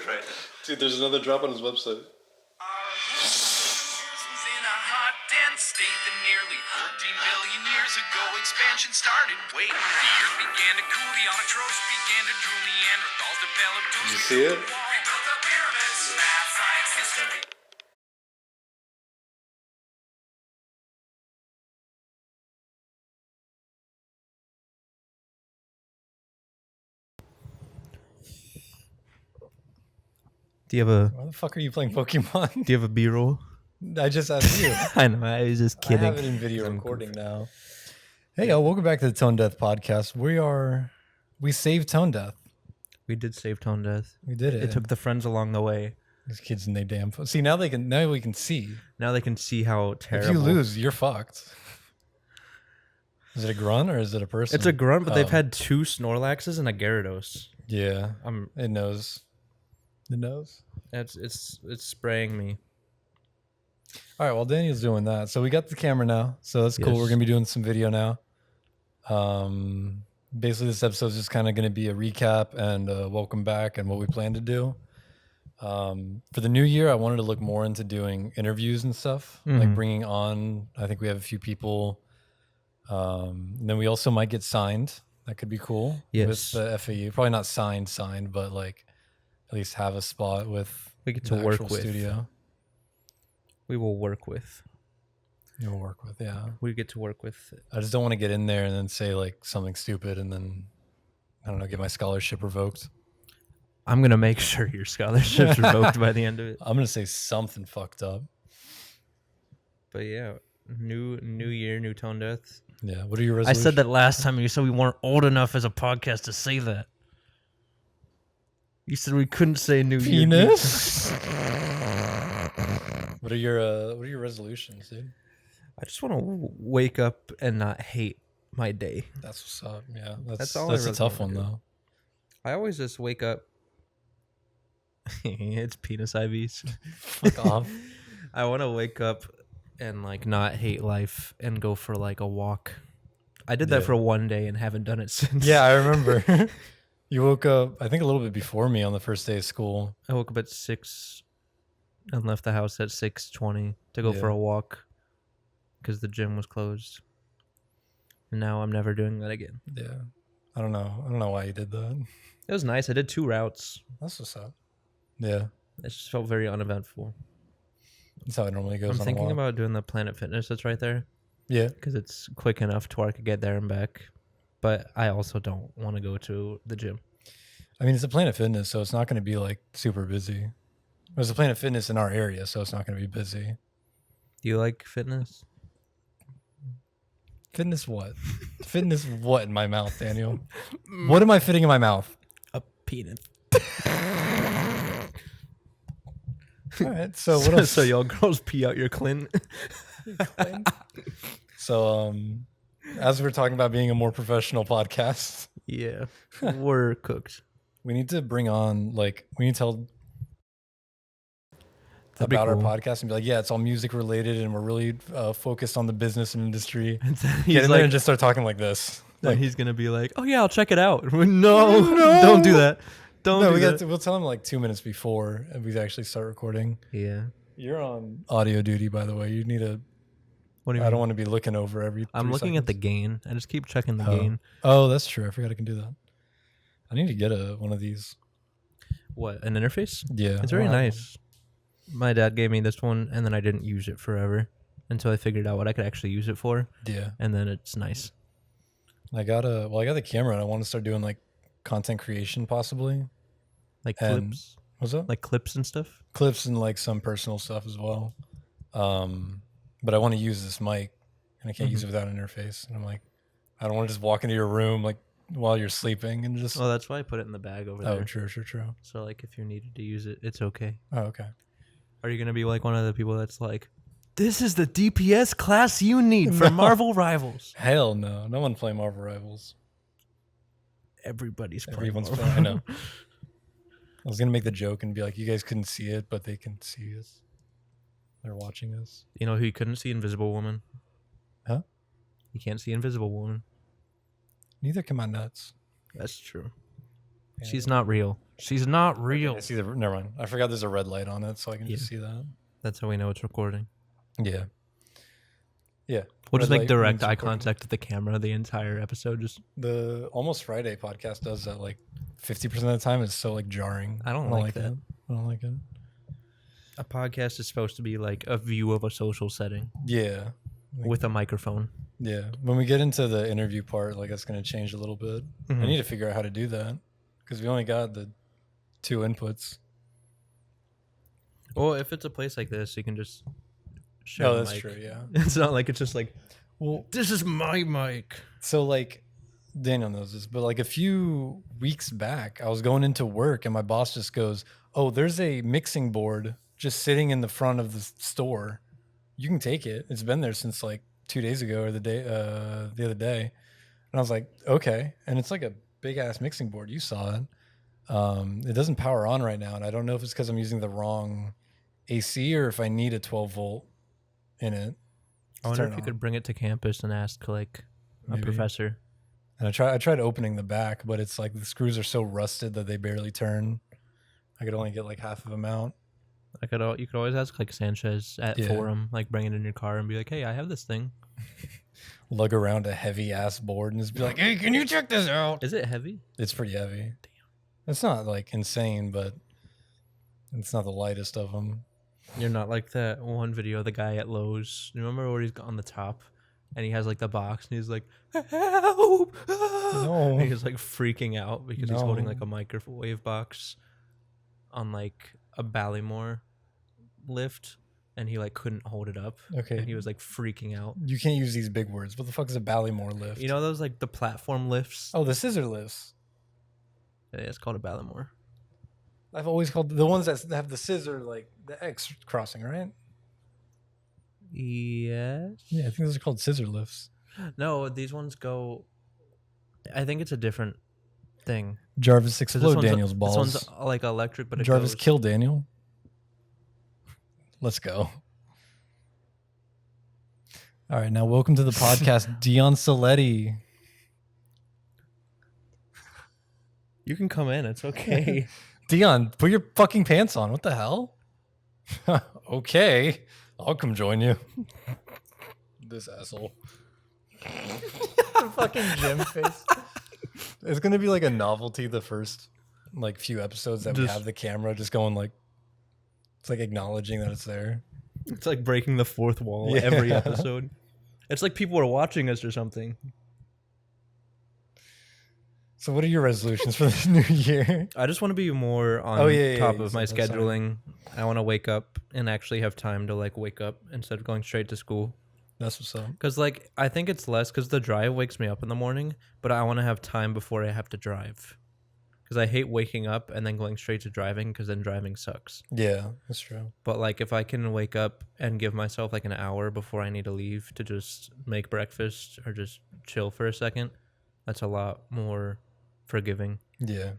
right now. Dude, there's another drop on his website. In a hot, dense state that nearly 14 billion years ago expansion started. Wait, the earth began to cool, the autotrophs began to drool, Neanderthals developed tools. You see it? We built the pyramids, math, science, history. Do you have a Why the fuck are you playing Pokemon? Do you have a B-roll? I just asked you. I know. I was just kidding. I have it in video I'm recording now. Hey, y'all, welcome back to the Tone Death podcast. We saved Tone Death. We did save Tone Death. We did it. It took the friends along the way. These kids in their damn phone. See, now we can see. Now they can see how terrible. If you lose, you're fucked. Is it a grunt or is it a person? It's a grunt, but they've had 2 Snorlaxes and a Gyarados. Yeah. It knows. It knows. It's spraying me. All right, well, Daniel's doing that. So we got the camera now. So that's cool. Yes. We're going to be doing some video now. Basically, this episode is just kind of going to be a recap and welcome back and what we plan to do. For the new year, I wanted to look more into doing interviews and stuff, like bringing on, I think we have a few people. And then we also might get signed. That could be cool. Yes. With the FAU. Probably not signed, but like at least have a spot with We get the to work actual with. studio. We will work with. You'll work with, yeah. We get to work with. I just don't want to get in there and then say like something stupid and then, I don't know, get my scholarship revoked. I'm going to make sure your scholarship's revoked by the end of it. I'm going to say something fucked up. But yeah, new year, new Tone Death. Yeah. What are your I resolutions? said that last time and you said we weren't old enough as a podcast to say that. You said we couldn't say new penis. What are your resolutions, dude? I just want to wake up and not hate my day. That's what's up. Yeah. That's all I That's really a tough wanna one do. though. I always just wake up. It's penis IVs. Fuck off. I want to wake up and like not hate life and go for like a walk. I did that Yeah. for one day and haven't done it since. Yeah, I remember. You woke up, I think, a little bit before me on the first day of school. I woke up at 6 and left the house at 6:20 to go for Yeah. a walk because the gym was closed. And now I'm never doing that again. Yeah. I don't know why you did that. It was nice. I did 2 routes. That's what's up. Yeah. It just felt very uneventful. That's how it normally goes. I'm on thinking a walk. about doing the Planet Fitness that's right there Yeah. because it's quick enough to where I could get there and back. But I also don't want to go to the gym. I mean, it's a Planet Fitness, so it's not going to be like super busy. There's a Planet Fitness in our area, so it's not going to be busy. Do you like fitness? Fitness what? Fitness what in my mouth, Daniel? What am I fitting in my mouth? A penis. All right. So what else? So y'all girls pee out your Clint. So as we're talking about being a more professional podcast, Yeah, we're cooked. we need to bring on we need to tell That'd be about cool. our podcast and be like, yeah, it's all music related, and we're really focused on the business and industry. And then Get he's in there like, and just start talking like this. then he's gonna be like, "Oh yeah, I'll check it out." No, don't do that. Don't. No, do we'll tell him like 2 minutes before we actually start recording. Yeah. You're on audio duty, by the way. You need a. What do you I mean? don't want to be looking over every. I'm 3 looking at the seconds. gain. I just keep checking the gain. Oh, that's true. I forgot I can do that. I need to get one of these. What, an interface? Yeah, It's very I don't have nice. My dad gave me this one, and then I didn't use it forever until I figured out what I could actually use it for, one. Yeah, and then it's nice. I got the camera, and I want to start doing like content creation, possibly. Like And- clips, What's up? like clips and stuff. Clips and like some personal stuff as well. But I want to use this mic, and I can't use it without an interface. And I'm like, I don't want to just walk into your room like while you're sleeping and just. Well, that's why I put it in the bag over Oh, there. true. So like, if you needed to use it, it's okay. Oh, okay. Are you gonna be like one of the people that's like, "This is the DPS class you need for No. Marvel Rivals"? Hell no. No one play Marvel Rivals. Everybody's playing. Everyone's Marvel. playing. I know. I was gonna make the joke and be like, you guys couldn't see it, but they can see us. They're watching us. You know who you couldn't see? Invisible Woman. Huh? You can't see Invisible Woman. Neither can my nuts. That's true. She's not real. She's not real. I see the. Never mind. I forgot there's a red light on it, so I can just see that. That's how we know it's recording. Yeah. Yeah. We'll just Red make light direct means eye recording. contact with the camera the entire episode. Just The Almost Friday podcast does that like 50% of the time. It's so like jarring. I don't like that. it. I don't like it. a podcast is supposed to be like a view of a social setting Yeah. with a microphone. Yeah. When we get into the interview part, like that's going to change a little bit. I need to figure out how to do that because we only got the 2 inputs. Well, if it's a place like this, you can just show. Oh, that's mic. true. Yeah. It's not like it's just like, Well, this is my mic. so like Daniel knows this, but like a few weeks back, I was going into work and my boss just goes, "Oh, there's a mixing board just sitting in the front of the store. You can take it. It's been there since like 2 days ago or the other day." And I was like, "Okay." And it's like a big ass mixing board. You saw it. It doesn't power on right now, and I don't know if it's because I'm using the wrong AC or if I need a 12 volt in it. I wonder if you could bring it to campus and ask like a Maybe. professor. And I tried opening the back, but it's like the screws are so rusted that they barely turn. I could only get like half of them out. You could always ask like Sanchez at Yeah. Forum, like bring it in your car and be like, "Hey, I have this thing." Lug around a heavy ass board and just be like, "Hey, can you check this out?" Is it heavy? It's pretty heavy. It's not like insane, but it's not the lightest of them. You're not like that one video of the guy at Lowe's. You remember where he's on the top and he has like the box and he's like, "Help!" No. And he's like freaking out because he's holding No. like a microwave box on like a Ballymore lift and he like couldn't hold it up. Okay. And he was like freaking out. You can't use these big words. What the fuck is a Ballymore lift? You know those like the platform lifts? Oh, the scissor lifts. Yeah, it's called a Ballymore. I've always called the ones that have the scissor, like the X crossing, right? Yes. Yeah, I think those are called scissor lifts. No, these ones go. I think it's a different thing. Jarvis 'Cause this explode one's- Daniel's balls. This one's like electric, but it Jarvis goes. kill Daniel. Let's go. All right, now welcome to the podcast, Dion Saletti. You can come in. It's okay. Dion, put your fucking pants on. What the hell? Okay, I'll come join you. This asshole. Fucking gym face. It's gonna be like a novelty the first like few episodes that we Just- have the camera just going like it's like acknowledging that it's there. It's like breaking the fourth wall Yeah. every episode. It's like people are watching us or something. So what are your resolutions for this new year? I just want to be more on Oh, yeah, top you of my said that, sorry. scheduling. I want to wake up and actually have time to like wake up instead of going straight to school. That's what's up. Because like I think it's less because the drive wakes me up in the morning, but I want to have time before I have to drive. Because I hate waking up and then going straight to driving because then driving sucks. Yeah, that's true. But like if I can wake up and give myself like an hour before I need to leave to just make breakfast or just chill for a second, that's a lot more forgiving. Yeah.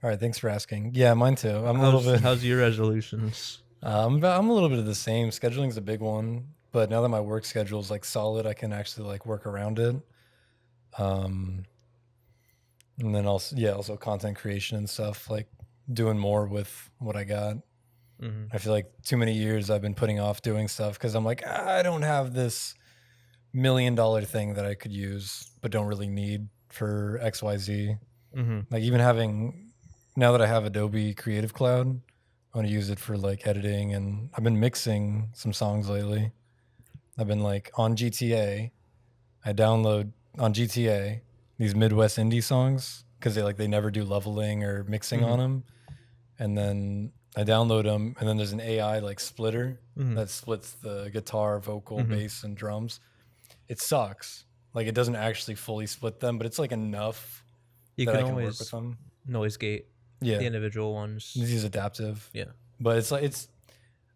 All right, thanks for asking. Yeah, mine too. I'm a little bit. How's your resolutions? I'm a little bit of the same. Scheduling's a big one, but now that my work schedule is like solid, I can actually like work around it. And then also content creation and stuff, like doing more with what I got. Mhm. I feel like too many years I've been putting off doing stuff because I'm like, I don't have this $1 million thing that I could use, but don't really need for XYZ. Mm-hmm. Like even having, now that I have Adobe Creative Cloud, I want to use it for like editing, and I've been mixing some songs lately. I've been like on GTA. I download on GTA these Midwest indie songs because they never do leveling or mixing on them, and then I download them, and then there's an AI like splitter that splits the guitar, vocal, bass, and drums. It sucks. Like it doesn't actually fully split them, but it's like enough You that can I can work always with them. noise gate Yeah, the individual ones. this is adaptive. Yeah. But it's like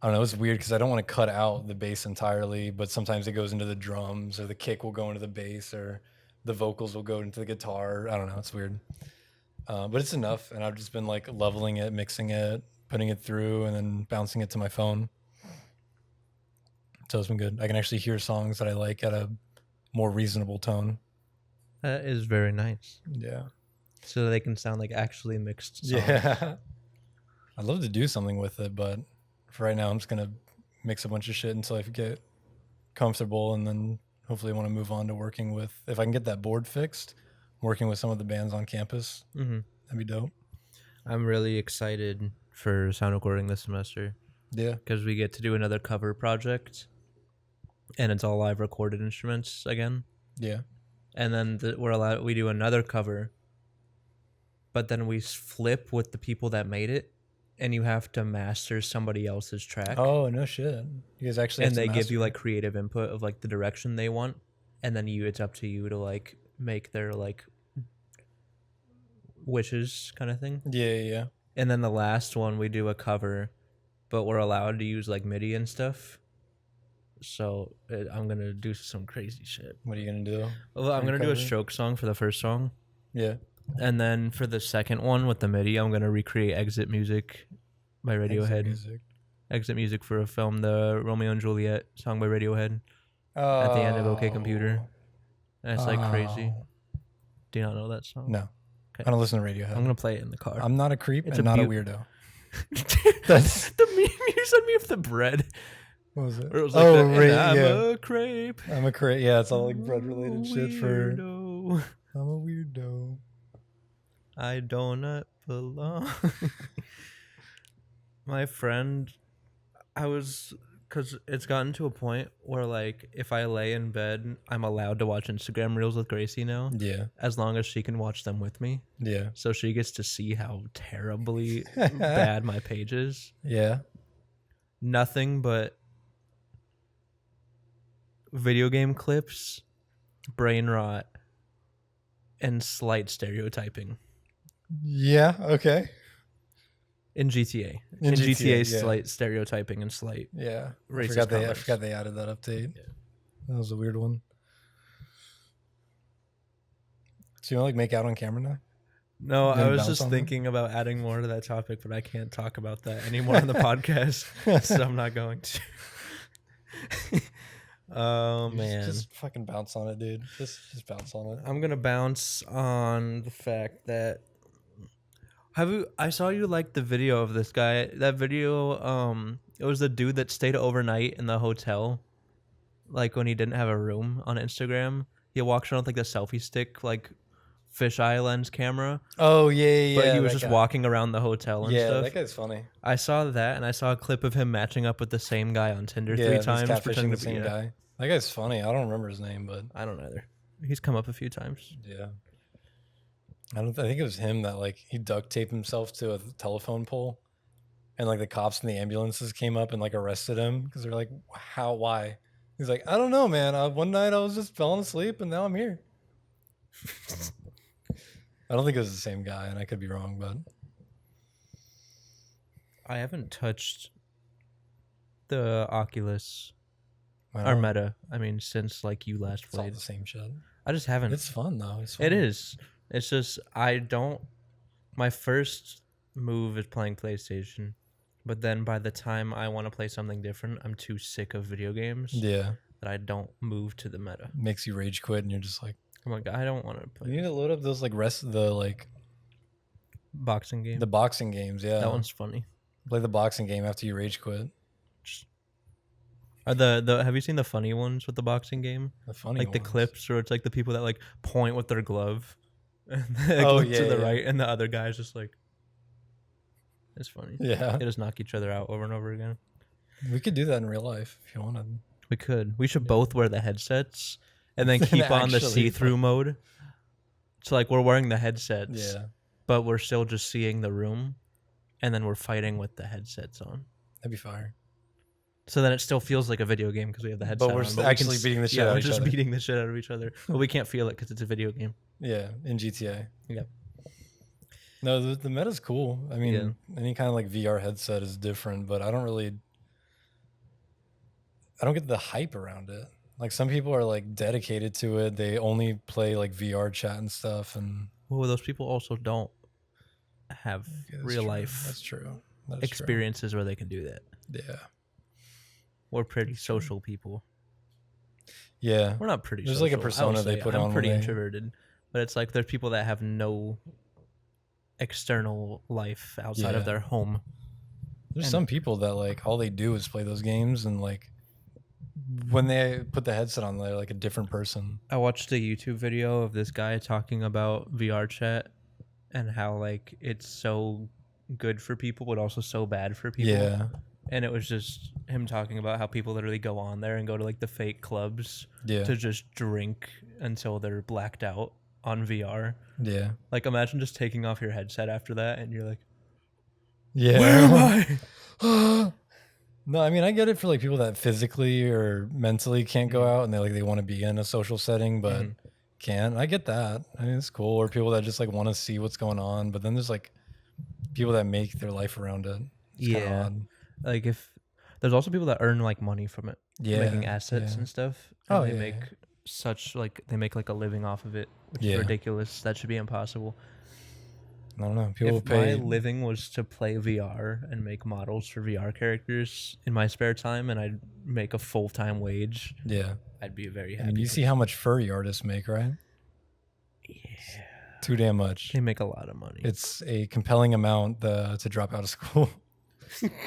I don't know, it's weird because I don't want to cut out the bass entirely, but sometimes it goes into the drums, or the kick will go into the bass, or the vocals will go into the guitar. I don't know, it's weird. But it's enough, and I've just been like leveling it, mixing it, putting it through, and then bouncing it to my phone. So it's been good. I can actually hear songs that I like at a more reasonable tone. That is very nice. Yeah. so they can sound like actually mixed songs. Yeah. I'd love to do something with it, but for right now, I'm just gonna mix a bunch of shit until I get comfortable, and then hopefully want to move on to working with. If I can get that board fixed, working with some of the bands on campus, that'd be dope. I'm really excited for sound recording this semester. Yeah, because we get to do another cover project, and it's all live recorded instruments again. Yeah, and then we do another cover, but then we flip with the people that made it, and you have to master somebody else's track. Oh, no shit. You guys actually have and to they give master you it. like creative input of like the direction they want, and then it's up to you to like make their like wishes kind of thing. Yeah. And then the last one we do a cover, but we're allowed to use like MIDI and stuff. So I'm gonna do some crazy shit. What are you gonna do? Well, I'm gonna do a cover? stroke song for the first song. Yeah. And then for the second one with the MIDI, I'm gonna recreate Exit Music by Radiohead. Exit music for a film, the Romeo and Juliet song by Radiohead at the end of OK Computer. And it's like crazy. Do you not know that song? No. Okay. I don't listen to Radiohead. I'm gonna play it in the car. I'm not a creep It's and a not a beau- weirdo. That's the meme you sent me of the bread. What was it? Where it was like I'm a crepe. I'm a creep. Yeah, it's all like bread related shit for. Weirdo. I'm a weirdo. I do not belong. My friend, because it's gotten to a point where like if I lay in bed, I'm allowed to watch Instagram Reels with Gracie now, Yeah. as long as she can watch them with me. Yeah. So she gets to see how terribly bad my page is. Yeah. Nothing but video game clips, brain rot, and slight stereotyping. Yeah. Okay. In GTA. In GTA, yeah. Slight stereotyping and slight Yeah. racist I comments. forgot they added that update. Yeah. That was a weird one. So you want to like make out on camera now? No, Then I was bounce just on them? thinking about adding more to that topic, but I can't talk about that anymore on the podcast, so I'm not going to. Oh, man. Just fucking bounce on it, dude. Just bounce on it. I'm going to bounce on the fact that I saw you like the video of this guy. That video, it was the dude that stayed overnight in the hotel, like when he didn't have a room on Instagram. He walks around with like the selfie stick, like fisheye lens camera. Oh yeah. But he was just walking around the hotel and stuff. That guy's funny. I saw that, and I saw a clip of him matching up with the same guy on Tinder Yeah, 3 he's times, catfishing pretending the to be same guy. That guy's funny. I don't remember his name, but I don't either. He's come up a few times. yeah. I think it was him that like he duct taped himself to a telephone pole, and like the cops and the ambulances came up and like arrested him because they're like, why? He's like, I don't know, man. One night I was just falling asleep and now I'm here. I don't think it was the same guy, and I could be wrong, but I haven't touched the Oculus I or don't know. Meta. I mean, since like you last It's all played, the same shit. I just haven't. It's fun though. It's fun. It is. It's just I don't. My first move is playing PlayStation, but then by the time I want to play something different, I'm too sick of video games Yeah, that I don't move to the Meta. makes you rage quit, and you're just like, I'm like, I don't want to you play need to load up those like the boxing game. the boxing games. Yeah, That one's funny. play the boxing game after you rage quit. Are the have you seen the funny ones with the boxing game? The funny Like the ones. clips where it's like the people that like point with their glove and they Oh, look yeah, to the yeah. right, and the other guy's just like, it's funny. Yeah, They just knock each other out over and over again. we could do that in real life if you wanted. We could. We should both wear the headsets and then Then keep on the actually see-through mode. So like we're wearing the headsets, Yeah, but we're still just seeing the room, and then we're fighting with the headsets on. that'd be fire. So then it still feels like a video game because we have the headset we're on. s- we actually can beating the shit yeah, out of we're each just other. beating the shit out of each other, but we can't feel it because it's a video game. Yeah, in GTA. Yeah. No, the meta's cool. I mean, Yeah. any kind of like VR headset is different, but I don't get the hype around it. Like some people are like dedicated to it. They only play like VR chat and stuff, and Well, those people also don't have yeah, that's real true. life That's true. That is true. experiences where they can do that. Yeah. We're pretty social people. Yeah. We're not pretty There's social. like a I persona would they say put I'm on when pretty they- introverted, but it's like there's people that have no external life outside Yeah. of their home. There's And- some people that like all they do is play those games, and like when they put the headset on, they're like a different person. I watched a YouTube video of this guy talking about VR chat and how like it's so good for people but also so bad for people. Yeah. And it was just him talking about how people literally go on there and go to like the fake clubs Yeah. to just drink until they're blacked out on VR. Yeah. Like imagine just taking off your headset after that and you're like, Yeah. where am I? No, I mean I get it for like people that physically or mentally can't go out and they want to be in a social setting but can't. I get that. I mean it's cool. Or people that just like want to see what's going on, but then there's like people that make their life around it. It's kinda Yeah. odd. Like if there's also people that earn like money from it, Yeah. making assets yeah. and stuff. And Oh, they yeah, make yeah. such like they make like a living off of it, which Yeah. is ridiculous. That should be impossible. I don't know. People If pay. my living was to play VR and make models for VR characters in my spare time, and I'd make a full-time wage, Yeah. I'd be a very I happy. mean, you see how much furry artists make, right? Yeah, Too damn much. they make a lot of money. It's a compelling amount to drop out of school.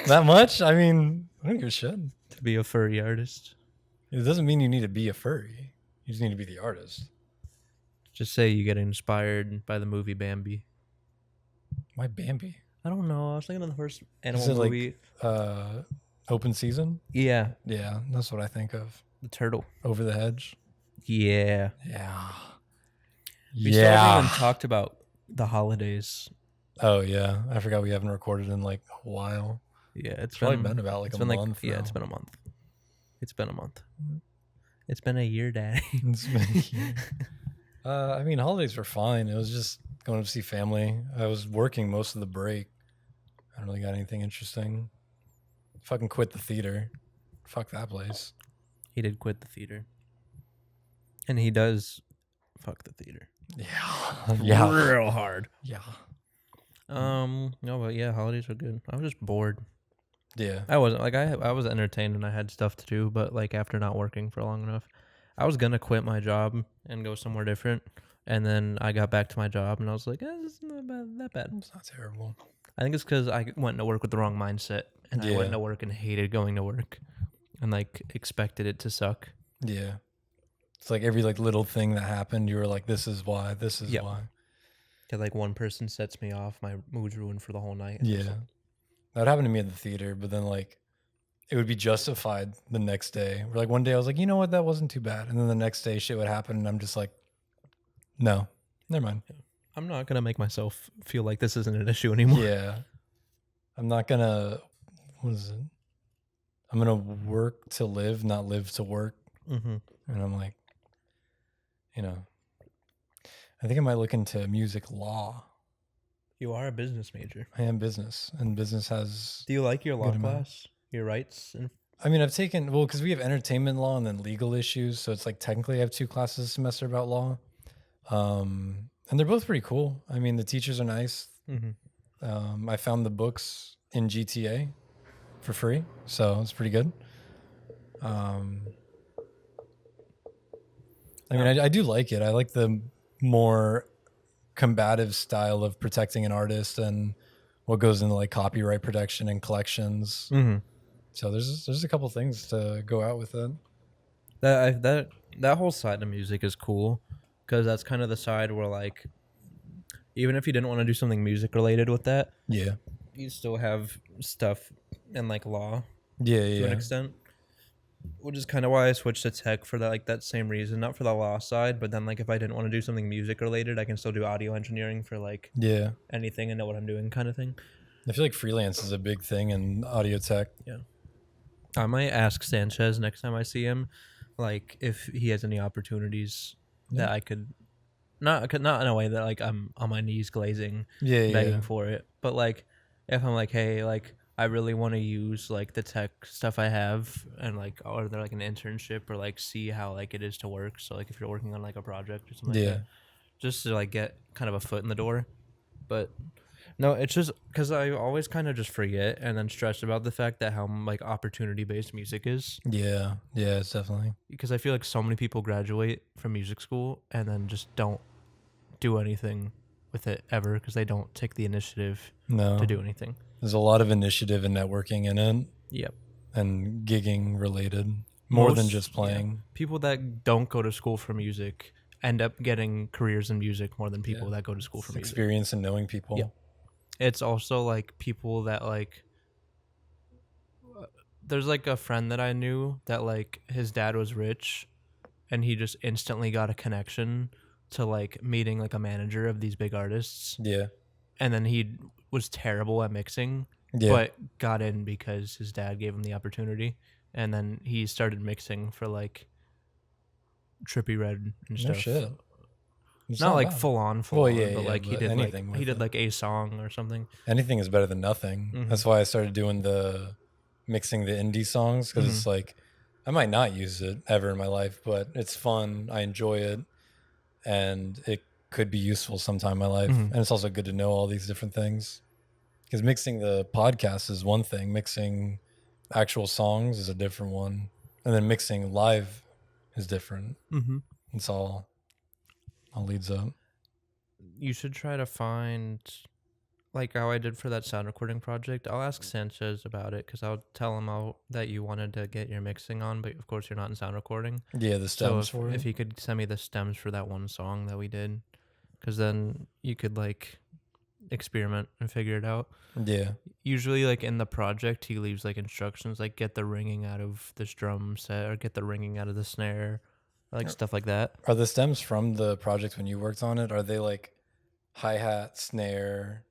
That much? I mean, I don't give a shit. To be a furry artist, It doesn't mean you need to be a furry. You just need to be the artist. just say you get inspired by the movie Bambi. Why Bambi? I don't know. I was thinking of the first animal it like- movie. Open season? Yeah, Yeah, that's what I think of. the turtle. Over the hedge? Yeah. Yeah. We still haven't even talked about the holidays. Oh, yeah. I forgot we haven't recorded in like a while. Yeah, It's probably been about like it's a been month. yeah, it's been a month. It's been a month. It's been a year, Daddy. It's been a year. I mean, holidays were fine. It was just going to see family. I was working most of the break. I don't really got anything interesting. Fucking quit the theater. Fuck that place. He did quit the theater, and he does fuck the theater. Yeah. real hard. Yeah. No, but yeah, holidays were good. I was just bored. Yeah. I wasn't like I was entertained and I had stuff to do, but like after not working for long enough, I was gonna quit my job and go somewhere different. And then I got back to my job and I was like, this is not that bad. It's not terrible. I think it's because I went to work with the wrong mindset, and I went Yeah. to work and hated going to work, and like expected it to suck. Yeah. It's like every like little thing that happened, you were like, this is why. This is Yep. why. That like one person sets me off, my mood's ruined for the whole night. And it's Yeah. like, That happened to me at the theater, but then like it would be justified the next day. Or like one day I was like, you know what, that wasn't too bad. And then the next day shit would happen and I'm just like, no, never mind. I'm not gonna make myself feel like this isn't an issue anymore. Yeah. I'm not gonna what is it? I'm gonna work to live, not live to work. Mm-hmm. And I'm like, you know, I think I might look into music law. You are a business major. I am business, and business has. Do you like your law Good amount. class? Your rights? And I mean, I've taken because we have entertainment law and then legal issues, so it's like technically I have 2 classes a semester about law, and they're both pretty cool. I mean, the teachers are nice. I found the books in GTA for free, so it's pretty good. I mean, I do like it. I like the more combative style of protecting an artist and what goes into like copyright protection and collections. So there's a couple things to go out with it. that whole side of music is cool, because that's kind of the side where like, even if you didn't want to do something music related with that, Yeah. you still have stuff in like law Yeah, to an yeah. extent, which is kind of why I switched to tech for that, like that same reason, not for the law side, but then like if I didn't want to do something music related, I can still do audio engineering for like Yeah. anything and know what I'm doing kind of thing. I feel like freelance is a big thing in audio tech. I might ask Sanchez next time I see him, like if he has any opportunities that I could not in a way that like I'm on my knees glazing Yeah, begging yeah. for it, but like if I'm like, hey, like I really want to use like the tech stuff I have, and like are there like an internship or like see how like it is to work, so like if you're working on like a project or something like Yeah. that, just to like get kind of a foot in the door. But no, it's just because I always kind of just forget and then stress about the fact that how like opportunity based music is, Yeah. Yeah, it's definitely. because I feel like so many people graduate from music school and then just don't do anything with it ever because they don't take the initiative No. to do anything. There's a lot of initiative and networking in it. Yep. And gigging related more than Most- just playing. yeah. People that don't go to school for music end up getting careers in music more than people that go to school for music. Experience and knowing people. Yeah. It's also like people that like there's like a friend that I knew that like his dad was rich and he just instantly got a connection to like meeting like a manager of these big artists. Yeah. And then he was terrible at mixing, Yeah. but got in because his dad gave him the opportunity. And then he started mixing for like Trippie Redd and No stuff. shit. It's Not like bad. full on, Well, but yeah, like he but did anything like with he did it. like a song or something. Anything is better than nothing. Mhm. That's why I started doing the mixing the indie songs because it's like I might not use it ever in my life, but it's fun. I enjoy it, and it could be useful sometime in my life. And it's also good to know all these different things because mixing the podcast is one thing, mixing actual songs is a different one, and then mixing live is different. Mm-hmm. It's all leads up. You should try to find like how I did for that sound recording project. I'll ask Sanchez about it because I'll tell him that you wanted to get your mixing on, but of course you're not in sound recording. Yeah, the stems So for if it. he could send me the stems for that one song that we did, because then you could like experiment and figure it out. Yeah. Usually like in the project he leaves like instructions like get the ringing out of this drum set or get the ringing out of the snare, like stuff like that. Are the stems from the project when you worked on it? Are they like hi-hat, snare,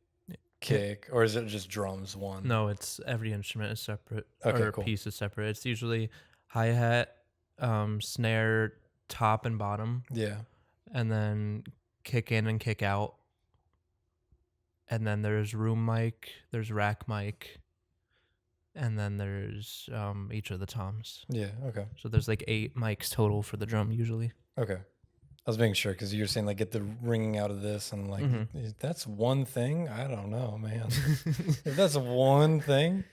kick, or is it just drums one? No, it's every instrument is separate Okay, or cool. piece is separate. It's usually hi-hat, snare, top and bottom, Yeah. and then kick in and kick out. And then there's room mic, there's rack mic, and then there's each of the toms. Yeah. Okay. So there's like 8 mics total for the drum usually. Okay. I was making sure because you're saying like get the ringing out of this and like if that's one thing. I don't know, man. If that's one thing.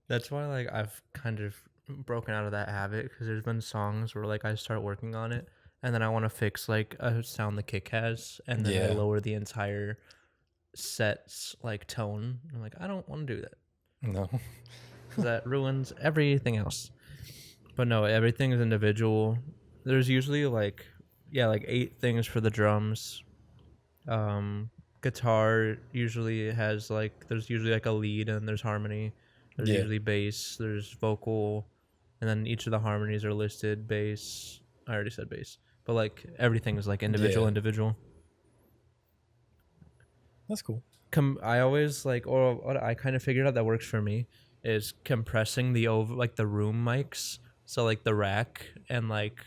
That's why like I've kind of broken out of that habit because there's been songs where like I start working on it and then I want to fix like a sound the kick has and then I Yeah. lower the entire set's like tone. I'm like I don't want to do that No. because that ruins everything else. But no, everything is individual. There's usually like 8 things for the drums. Guitar usually has like there's usually like a lead and there's harmony. There's Yeah. usually bass, there's vocal, and then each of the harmonies are listed. Bass, I already said bass, but like everything is like individual. That's cool. I always like, or what I kind of figured out that works for me is compressing the room mics. So like the rack and like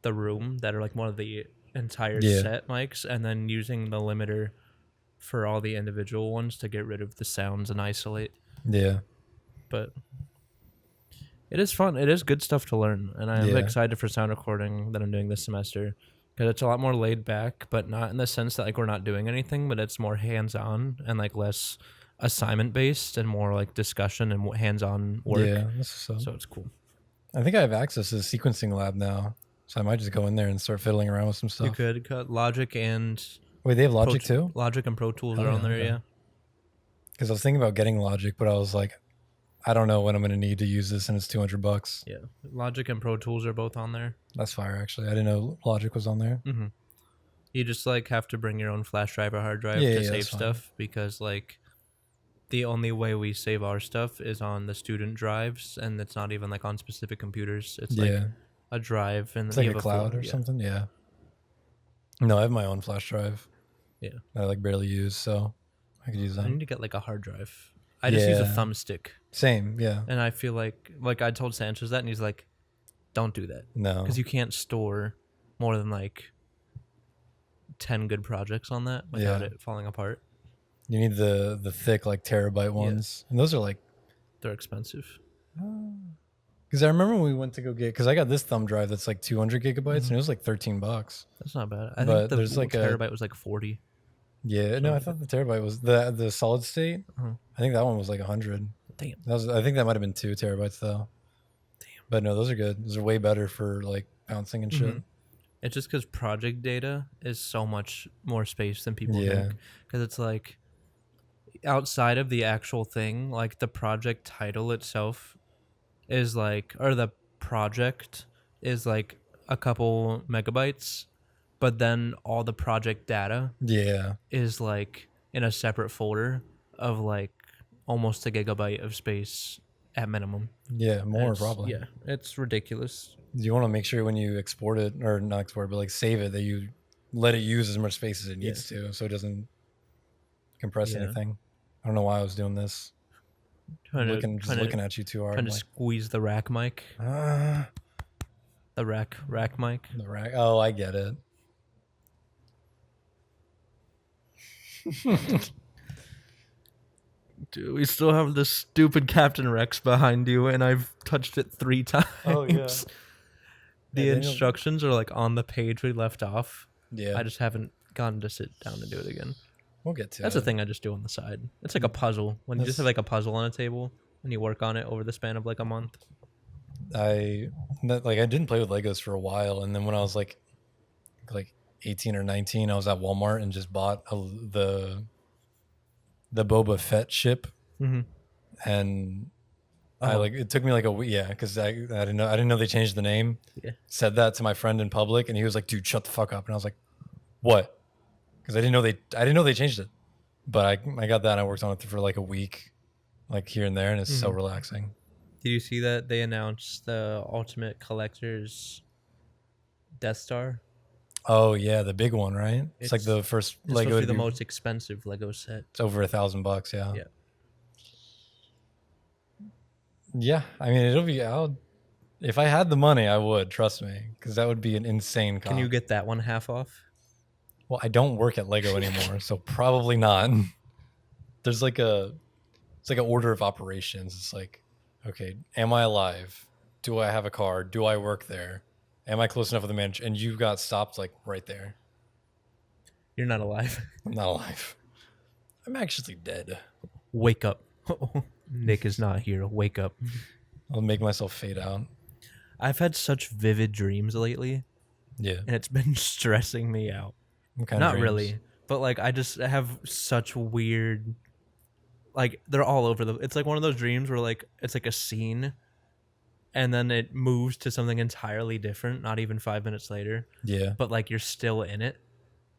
the room that are like one of the entire Yeah. set mics, and then using the limiter for all the individual ones to get rid of the sounds and isolate. Yeah. But it is fun. It is good stuff to learn, and I'm Yeah. excited for sound recording that I'm doing this semester because it's a lot more laid back, but not in the sense that like we're not doing anything, but it's more hands-on and like less assignment based and more like discussion and hands-on work. Yeah. That's so. So it's cool. I think I have access to the sequencing lab now, so I might just go in there and start fiddling around with some stuff. You could cut Logic and Wait, they have Logic too? Logic and Pro Tools Oh, are on yeah, there, okay. yeah. Because I was thinking about getting Logic, but I was like, I don't know when I'm going to need to use this, and it's $200. Yeah. Logic and Pro Tools are both on there. That's fire, actually. I didn't know Logic was on there. Mm-hmm. You just like have to bring your own flash drive or hard drive Yeah, to yeah, save that's fine. stuff because like the only way we save our stuff is on the student drives, and it's not even like on specific computers. It's like Yeah. a drive and It's you like a have cloud folder, or yeah. something. Yeah. No, I have my own flash drive. Yeah. That I like barely use, so I could use I that. need to get like a hard drive. I just use a Yeah. thumbstick, Same, yeah. and I feel like I told Sanchez that, and he's like, "Don't do that No. because you can't store more than like 10 good projects on that without Yeah. it falling apart. You need the thick like terabyte ones, and those are like. They're expensive." Because I remember when we went to go get, because I got this thumb drive that's like 200 gigabytes, and it was like $13. That's not bad. I But think the there's like a- terabyte was like 40. Yeah, no, I thought the terabyte was the solid state. Uh-huh. I think that one was like 100. Damn. I think that might have been 2 terabytes though. Damn. But no, those are good. Those are way better for like bouncing and shit. Mhm. It's just because project data is so much more space than people Yeah. think. Because it's like outside of the actual thing, like the project title itself is like, or the project is like a couple megabytes, but then all the project data Yeah. is like in a separate folder of like almost a gigabyte of space at minimum. Yeah. More It's- probably. Yeah, it's ridiculous. You want to make sure when you export it, or not export, but like save it, that you let it use as much space as it needs to, so it doesn't compress Yeah. anything. I don't know why I was doing this. Looking at you too hard. Trying to Like, squeeze the rack mic. The rack mic. the rack. Oh, I get it. Dude, we still have this stupid Captain Rex behind you, and I've touched it 3 times. Oh, yeah. The Yeah, Daniel- instructions are like on the page we left off. Yeah. I just haven't gotten to sit down and do it again. We'll get to That's it. a thing I just do on the side. It's like a puzzle. When you just That's- have like a puzzle on a table and you work on it over the span of like a month. I didn't play with Legos for a while, and then when I was like 18 or 19, I was at Walmart and just bought the Boba Fett ship, Mm-hmm. and Oh. it took me like a week, yeah, because I didn't know they changed the name. Yeah. Said that to my friend in public, and he was like, "Dude, shut the fuck up!" And I was like, "What?" Because I didn't know they changed it, but I got that and I worked on it for like a week, like here and there, and it's so Mhm. relaxing. Did you see that they announced the Ultimate Collector's Death Star? Oh yeah, the big one, right? It's like It's- the first It's Lego. supposed to be to the be- most expensive Lego set. It's over $1,000. Yeah. Yeah. Yeah. I mean, it'll be out. If I had the money, I would, trust me, because that would be an insane cost. Can you get that one half off? Well, I don't work at Lego anymore, so probably not. There's like it's like an order of operations. It's like, okay, am I alive? Do I have a car? Do I work there? Am I close enough with the manager? And you got stopped like right there. You're not alive. I'm not alive. I'm actually dead. Wake up. Nick is not here. Wake up. I'll make myself fade out. I've had such vivid dreams lately, Yeah. and it's been stressing me out. What kind of Not dreams? really, but like I just have such weird, like they're all over the. It's like one of those dreams where like it's like a scene, and then it moves to something entirely different. Not even 5 minutes later, Yeah. but like you're still in it,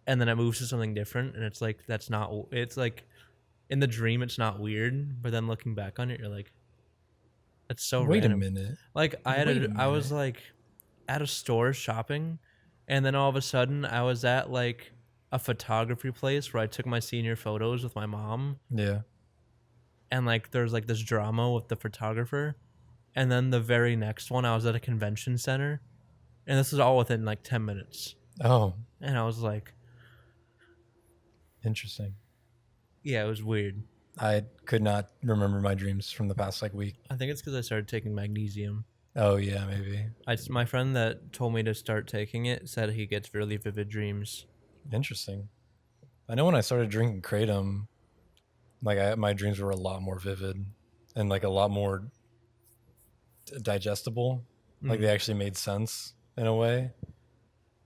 and then it moves to something different, and it's like that's not. It's like in the dream it's not weird, but then looking back on it, you're like, that's so Wait random. a minute. Like I Wait was a like at a store shopping, and then all of a sudden I was at like a photography place where I took my senior photos with my mom, Yeah. and like there's like this drama with the photographer, and then the very next one I was at a convention center, and this is all within like 10 minutes, Oh, and I was like, interesting. yeah, it was weird. I could not remember my dreams from the past like week. I think it's because I started taking magnesium. Oh yeah, maybe. My friend that told me to start taking it said he gets really vivid dreams. Interesting. I know when I started drinking kratom, like my dreams were a lot more vivid and like a lot more digestible. Like they actually made sense in a way.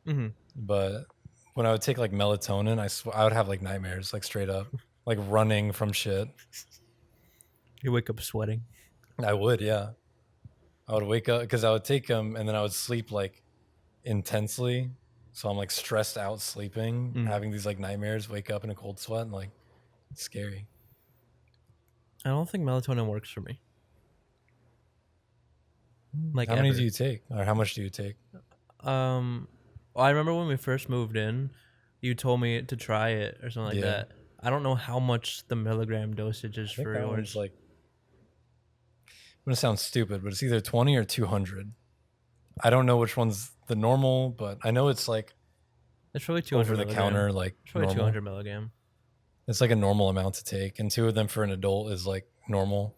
Mm-hmm. But when I would take like melatonin, I would have like nightmares, like straight up, like running from shit. You wake up sweating. I would, yeah. I would wake up because I would take them and then I would sleep like intensely. So I'm like stressed out sleeping, having these like nightmares, wake up in a cold sweat, and like it's scary. I don't think melatonin works for me. Like How many ever. do you take, or how much do you take? Well, I remember when we first moved in, you told me to try it or something like Yeah. that. I don't know how much the milligram dosage is I think for that yours. one's like, I'm gonna sound stupid, but it's either 20 or 200. I don't know which one's the normal, but I know it's like It's probably 200 over the milligram. counter, like It's probably normal. 200 milligram. It's like a normal amount to take, and 2 of them for an adult is like normal,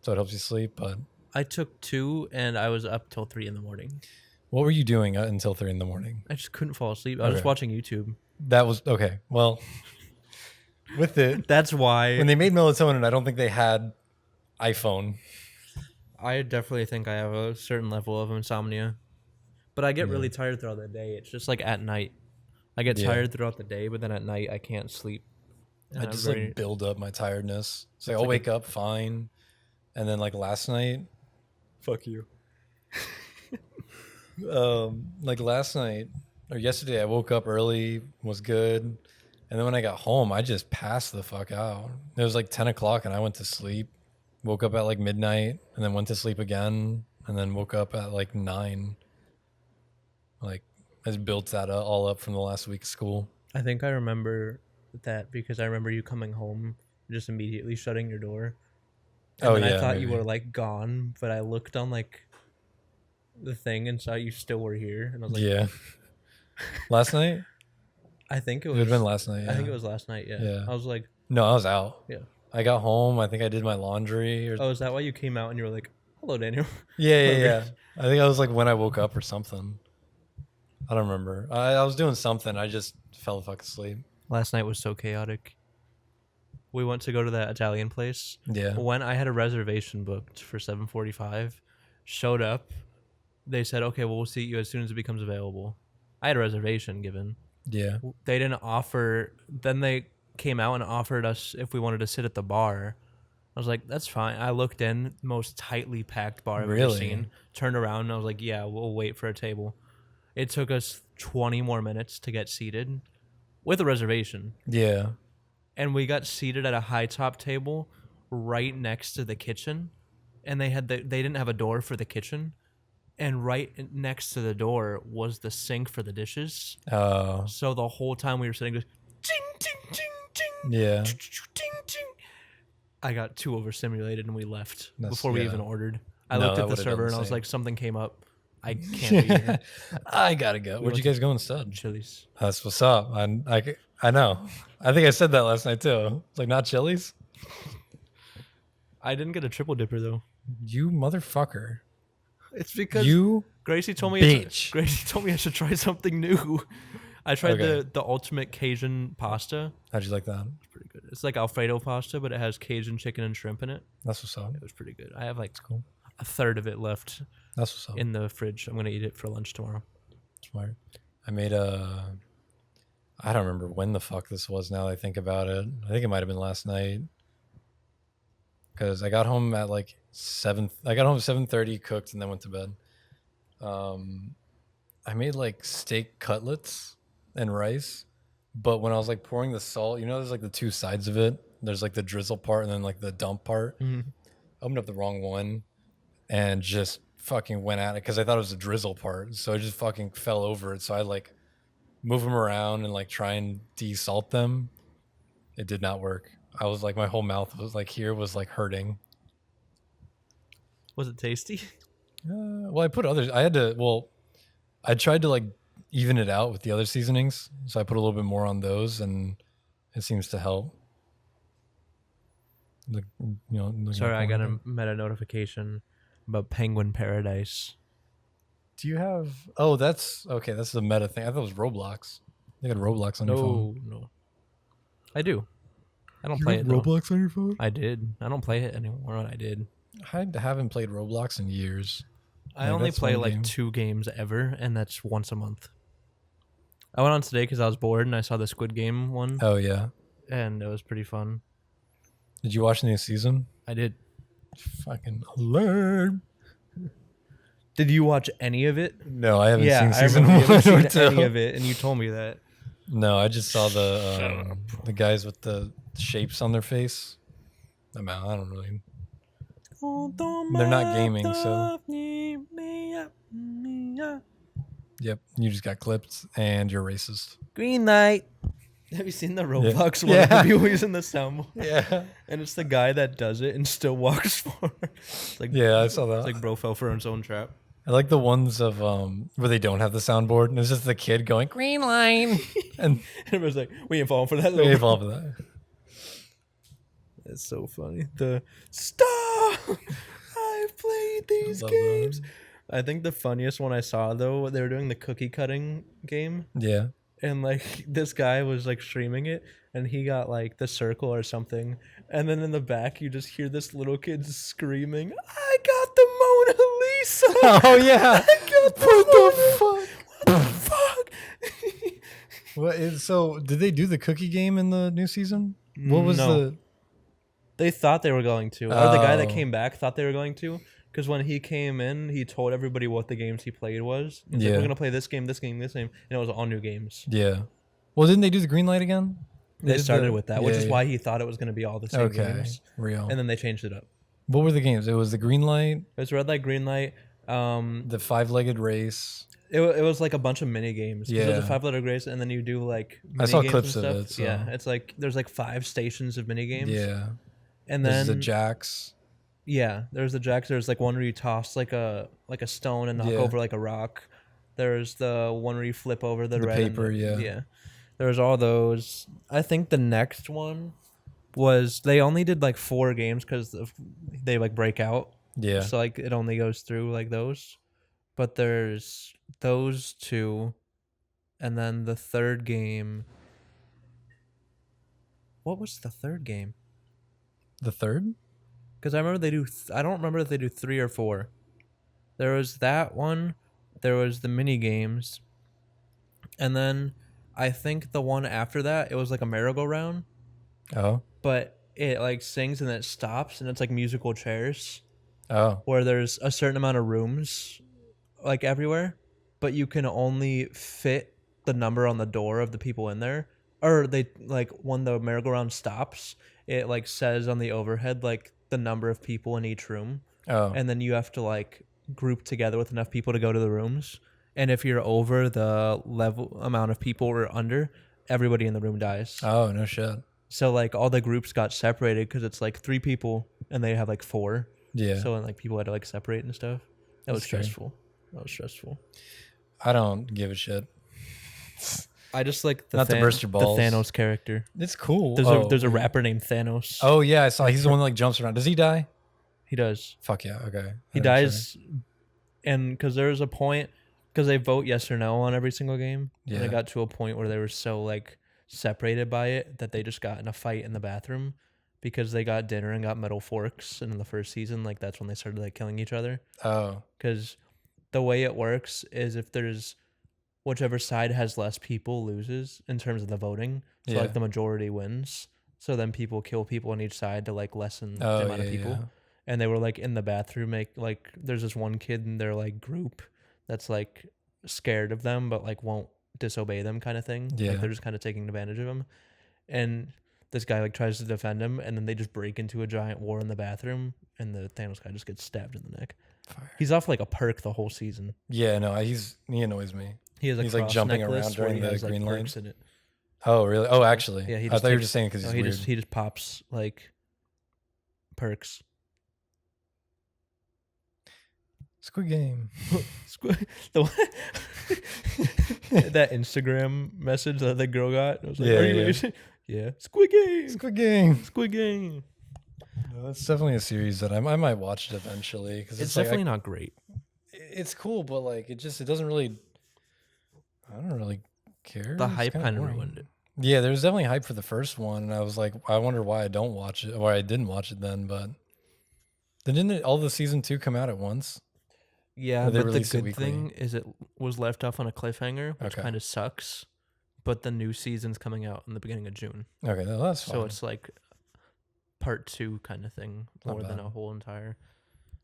so it helps you sleep. But I took 2 and I was up till 3 in the morning. what were you doing until 3 in the morning? I just couldn't fall asleep. I was just Okay. watching YouTube. That was okay. Well, with it, That's why when they made melatonin, I don't think they had iPhone. I definitely think I have a certain level of insomnia. But I get really tired throughout the day. It's just like at night. I get tired throughout the day, but then at night I can't sleep. I just like build up my tiredness. So I'll wake up fine, and then like last night, fuck you. Like last night or yesterday, I woke up early, was good, and then when I got home, I just passed the fuck out. It was like 10 o'clock, and I went to sleep. Woke up at like midnight, and then went to sleep again, and then woke up at like 9. Like I just built that all up from the last week of school. I think I remember that because I remember you coming home, just immediately shutting your door. And then I thought you were like gone, but I looked on like the thing and saw you still were here, and I was like, yeah. Last night? I think it It was. would have been last night. Yeah. I think it was last night. Yeah. I was like, no, I was out. Yeah. I got home. I think I did my laundry. Or... Oh, is that why you came out and you were like, "Hello, Daniel"? Yeah. I think I was like when I woke up or something. I don't remember. I was doing something. I just fell the fuck asleep. Last night was so chaotic. We went to go to that Italian place. Yeah. When I had a reservation booked for 7:45, showed up. They said, "Okay, well, we'll seat you as soon as it becomes available." I had a reservation given. Yeah. They didn't offer. Then they came out and offered us if we wanted to sit at the bar. I was like, "That's fine." I looked in, most tightly packed bar I've ever seen. Turned around and I was like, "Yeah, we'll wait for a table." It took us 20 more minutes to get seated with a reservation. Yeah. And we got seated at a high top table right next to the kitchen, and they didn't have a door for the kitchen, and right next to the door was the sink for the dishes. Oh. So the whole time we were sitting, just ting ting ting ting. Yeah. Ting ting. I got too overstimulated and we left before yeah. we even ordered. I No, looked that at the would've done server the and I was same. like, something came up. I can't be here. I gotta go. Where'd you guys go instead? Chili's. That's what's up. I know. I think I said that last night too. It's like not Chili's. I didn't get a triple dipper though. You motherfucker. It's because You Gracie told me. bitch. Gracie told me I should try something new. I tried Okay. the ultimate Cajun pasta. How'd you like that? It's pretty good. It's like Alfredo pasta, but it has Cajun chicken and shrimp in it. That's what's up. It was pretty good. I have like Cool. a third of it left That's what's up. in the fridge. I'm gonna eat it for lunch tomorrow. Smart. I made a. I don't remember when the fuck this was. Now that I think about it, I think it might have been last night. Because I got home at like 7. I got home at 7:30, cooked, and then went to bed. I made like steak cutlets and rice, but when I was like pouring the salt, you know, there's like the two sides of it. There's like the drizzle part and then like the dump part. Mm-hmm. I opened up the wrong one and just fucking went at it because I thought it was the drizzle part. So I just fucking fell over it. So I like move them around and like try and desalt them. It did not work. I was like, my whole mouth was like here was like hurting. Was it tasty? Well, I put others. I tried to like even it out with the other seasonings. So I put a little bit more on those and it seems to help. Like, you know, Sorry, I got a meta notification about Penguin Paradise. Do you have? Oh, that's okay. That's the meta thing. I thought it was Roblox. They got Roblox on your phone. No. I do. I don't play it though. Roblox on your phone? I did. I don't play it anymore. I did. I haven't played Roblox in years. I Like, only that's play one like game. 2 games ever, and that's once a month. I went on today because I was bored and I saw the Squid Game one, Oh yeah. and it was pretty fun. Did you watch the new season? I did. Fucking alert. Did you watch any of it? No, I haven't seen I season remember you 1 haven't or seen 2. any of it, and you told me that. No, I just saw the guys with the shapes on their face. I don't really. They're not gaming, so. Yep, you just got clipped, and you're racist. Green light. Have you seen the Roblox one? Yeah. Have you always in the sound? Yeah. And it's the guy that does it and still walks forward. It's like, Yeah, I saw that. it's like bro fell for his own trap. I like the ones of where they don't have the soundboard, and it's just the kid going green line, and Everyone's like, we ain't falling for that. they evolve that. It's so funny. The stop. I've played these Love games. that. I think the funniest one I saw though, they were doing the cookie cutting game, Yeah. and like this guy was like streaming it, and he got like the circle or something, and then in the back you just hear this little kid screaming, "I got the Mona He's so Oh yeah. what What the fuck? fuck? So did they do the cookie game in the new season? What was No. the? They thought they were going to, or the guy that Oh. came back thought they were going to, because when he came in, he told everybody what the games he played was. He's like, Yeah. we're gonna play this game, this game, this game, and it was all new games. Yeah. Well, didn't they do the green light again? They did started the- with that, which yeah, is yeah. why he thought it was gonna be all the same games, Real. and then they changed it up. What were the games? It was the green light, It was red light, green light. the 5-legged race. It was like a bunch of mini games. 'Cause It was a Yeah. 5-letter race, and then you do like mini I saw games clips and of stuff. it, so- Yeah, it's like there's like 5 stations of mini games. Yeah. and There's then the jacks. yeah, there's the jacks. There's like one where you toss like a stone and knock Yeah. over like a rock. There's the one where you flip over the red and paper, yeah. yeah. There's all those. I think the next one was they only did like 4 games because they like break out. Yeah. So like it only goes through like those. But there's those 2, and then the third game. What was the third game? The third? Because I remember they do. I don't remember if they do 3 or 4. There was that one. There was the mini games, and then I think the one after that it was like a merry-go-round, Oh. but it like sings and then it stops and it's like musical chairs Oh. where there's a certain amount of rooms like everywhere, but you can only fit the number on the door of the people in there. Or they like when the merry-go-round stops, it like says on the overhead like the number of people in each room. Oh. And then you have to like group together with enough people to go to the rooms. And if you're over the level amount of people or under, everybody in the room dies. Oh, no shit. So like all the groups got separated because it's like 3 people and they have like 4. Yeah. So and like people had to like separate and stuff. That was That's scary. stressful. That was stressful. I don't give a shit. I just like Not to burst your balls. the Thanos character. It's cool. There's a rapper named Thanos. Oh yeah, I saw. He's the one that like jumps around. Does he die? He does. Fuck yeah. Okay. He dies, and because there's a point, because they vote yes or no on every single game, and Yeah. they got to a point where they were so like separated by it that they just got in a fight in the bathroom because they got dinner and got metal forks, and in the first season, like that's when they started like killing each other. Oh. Because the way it works is if there's whichever side has less people loses in terms of the voting, so Yeah. like the majority wins. So then people kill people on each side to like lessen the Oh amount yeah. of people. Yeah. And they were like in the bathroom there's this one kid in their like group that's like scared of them but like won't disobey them kind of thing. Yeah. Like they're just kind of taking advantage of him. And this guy like tries to defend him and then they just break into a giant war in the bathroom and the Thanos guy just gets stabbed in the neck. Fire. He's off like a perk the whole season. Yeah. No, he annoys me. He has a He's, like, cross jumping necklace around where during he the has, like, green light. perks in it. Oh really? Oh, actually. Yeah, he I just thought you were takes- just saying because he's he weird. just pops like perks. Squid Game. The one- that Instagram message that the girl got. I was like, Yeah, "Are you yeah. ready?" Yeah, Squid Game. Squid Game. Squid Game. No, that's definitely a series that I might watch it eventually because It's like, definitely not great. it's cool, but like it doesn't really. I don't really care. The It's hype kinda kind of boring. ruined it. Yeah, there was definitely hype for the first one, and I was like, I wonder why I don't watch it, or I didn't watch it then. But then didn't all the season 2 come out at once? Yeah, Or they but the release it good weekly? thing is it was left off on a cliffhanger, which Okay. kind of sucks. But the new season's coming out in the beginning of June, Okay, that's fine. so it's like part 2 kind of thing Not more than bad. a whole entire.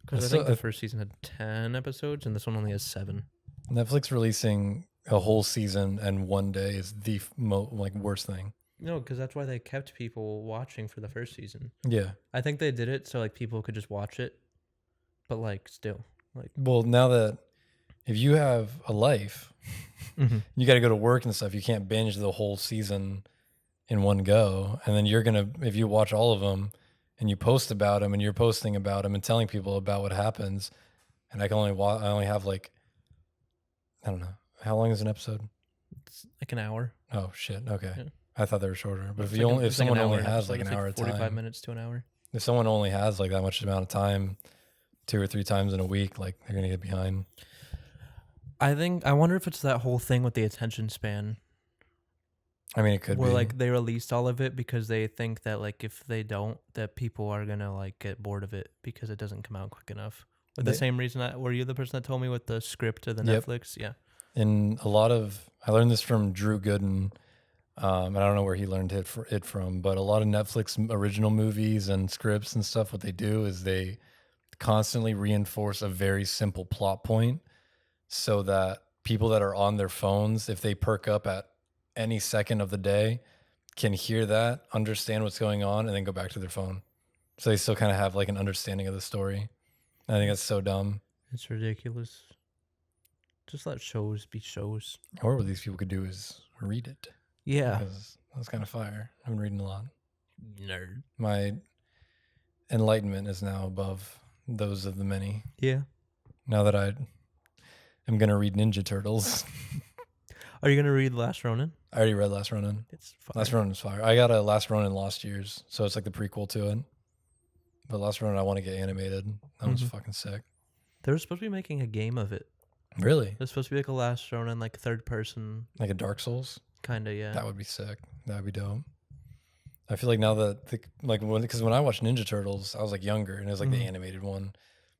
Because I It's think still- the first season had 10 episodes, and this one only has 7. Netflix releasing a whole season and one day is the worst thing. No, because that's why they kept people watching for the first season. Yeah. I think they did it so like people could just watch it, but like still, like Well, now that if you have a life, you got to go to work and stuff. You can't binge the whole season in one go. And then if you watch all of them and you post about them and you're posting about them and telling people about what happens. And I only have like, I don't know. How long is an episode? it's like an hour. Oh shit. Okay. Yeah. I thought they were shorter, but It's if like an- if it's like someone an only hour has episode. like an It's hour of 45 time, minutes to an hour. if someone only has like that much amount of time, 2 or 3 times in a week, like they're going to get behind. I wonder if it's that whole thing with the attention span I mean, it could where be. like they released all of it because they think that like if they don't, that people are gonna like get bored of it because it doesn't come out quick enough. For the same reason, were you the person that told me with the script of the Yep. Netflix? Yeah. And a lot of, I learned this from Drew Gooden, and I don't know where he learned it from, but a lot of Netflix original movies and scripts and stuff, what they do is they constantly reinforce a very simple plot point so that people that are on their phones, if they perk up at any second of the day, can hear that, understand what's going on, and then go back to their phone. So they still kind of have like an understanding of the story. I think that's so dumb. It's ridiculous. Just let shows be shows. Or what these people could do is read it. Yeah. Because that's kind of fire. I've been reading a lot. Nerd. My enlightenment is now above those of the many. Yeah. Now that I am going to read Ninja Turtles. Are you going to read Last Ronin? I already read Last Ronin. It's fire. Last Ronin's fire. I got a Last Ronin Lost Years, so it's like the prequel to it. But Last Ronin, I want to get animated. That one's fucking sick. They were supposed to be making a game of it. Really? It's supposed to be like a Last Ronin, like third person. Like a Dark Souls? Kind of, yeah. That would be sick. That would be dope. I feel like now that, because when I watched Ninja Turtles, I was like younger and it was like the animated one.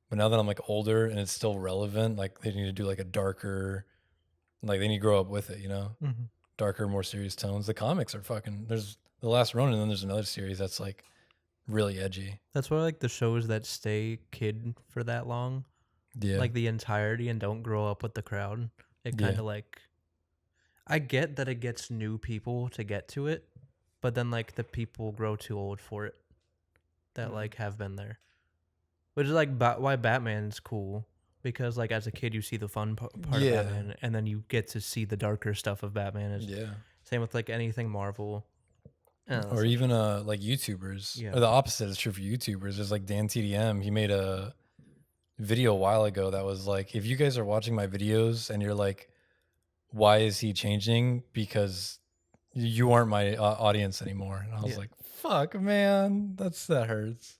But now that I'm like older and it's still relevant, like they need to do like a darker, like they need to grow up with it, you know? Darker, more serious tones. The comics are fucking, there's the Last Ronin and then there's another series that's like really edgy. That's why I like the shows that stay kid for that long. Yeah. Like the entirety and don't grow up with the crowd. It kind of like, I get that it gets new people to get to it, but then like the people grow too old for it that like have been there. Which is like why Batman's cool. Because like as a kid you see the fun part of Batman and then you get to see the darker stuff of Batman. Same with like anything Marvel. Or even like YouTubers. Yeah. Or the opposite is true for YouTubers. There's like Dan TDM. He made a video a while ago that was like, if you guys are watching my videos and you're like, why is he changing? Because you aren't my audience anymore. And I was like, fuck, man, that hurts.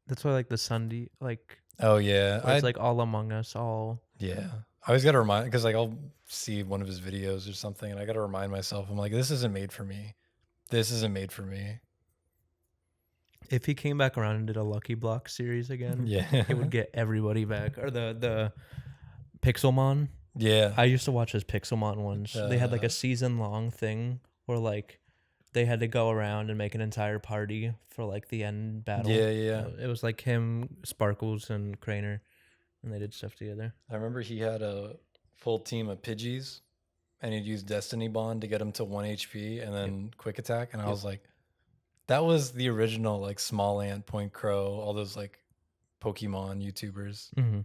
That's why like the Sunday, like, oh yeah, it's like all Among Us, all. Yeah, I always got to remind, because like I'll see one of his videos or something and I got to remind myself, I'm like, this isn't made for me. This isn't made for me. If he came back around and did a Lucky Block series again, it would get everybody back. Or the Pixelmon. Yeah. I used to watch his Pixelmon ones. They had like a season-long thing where like they had to go around and make an entire party for like the end battle. Yeah. It was like him, Sparkles, and Craner, and they did stuff together. I remember he had a full team of Pidgeys, and he'd use Destiny Bond to get him to 1 HP and then Quick Attack, and I was like, that was the original like Small Ant, Point Crow, all those like Pokemon YouTubers.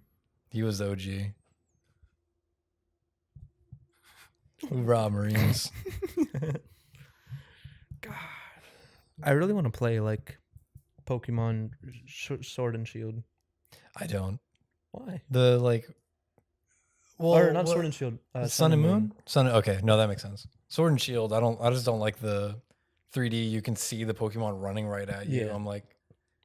He was the OG. Hoorah, Marines. God, I really want to play like Pokemon Sword and Shield. I don't. Why? The like, well, or not Sword and Shield. Sun and Moon. Okay, no, that makes sense. Sword and Shield. I just don't like the 3D. You can see the Pokemon running right at you. I'm like,